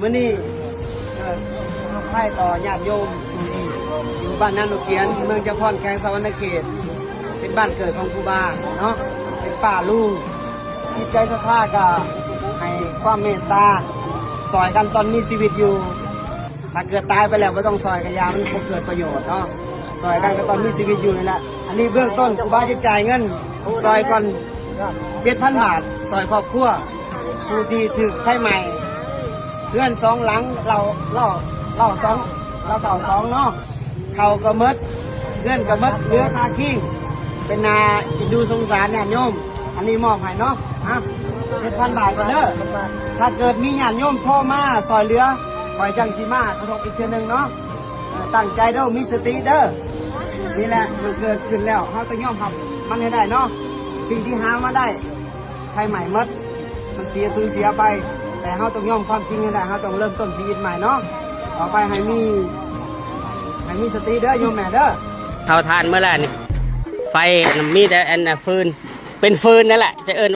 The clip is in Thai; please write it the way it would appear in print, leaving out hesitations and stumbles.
มื้อนี้ให้ต่อญาติโยมอยู่บ้านนาโนเกียนเมืองเจ้าพรแขวงสะวรรณเขตเป็นบ้านเกิดของครูบาเนาะเป็นป่าลุงจิตใจศรัทธาก็ให้ความเมตตาซอยกันตอนมีชีวิตอยู่ถ้าเกิดตายไปแล้วไม่ต้องซอยกันยามันคงเกิดประโยชน์เนาะซอยกันก็ตอนมีชีวิตอยู่นี่แหละอันนี้เบื้องต้นครูบาจะจ่ายเงินซอยก่อน7,000 บาทซอยครอบครัวผู้ที่ถือไข่ใหม่เพื่อน2 หลังเรา2เราเก่า2เนาะเขาก็มดเพื่อนก็มดเหลือคาคิงเป็นนาดูสงสารญาติโยมอันนี้มอบให้เนาะ7,000 บาทก่อนเด้อถ้าเกิดมีญาติโยมโทรมาซอยเหลือคอยจังสีมาขอโทษอีกเทื่อนึงเนาะตั้งใจเด้อมีสติเด้อนี่แหละมันเกิดขึ้นแล้วเขาต้องยอมรับมันให้ได้เนาะสิ่งที่หามาได้ใครใหม่มดมันสูญเสียไปแต่เขาต้องยอมความจริงให้ได้เขาต้องเริ่มต้นชีวิตใหม่เนาะต่อไปให้มีสติเด้อโยมแม่เด้อเท่าทานเมื่อไรนี่ไฟมีแต่ฟืนเป็นฟืนนั่นแหละจะเอิ้น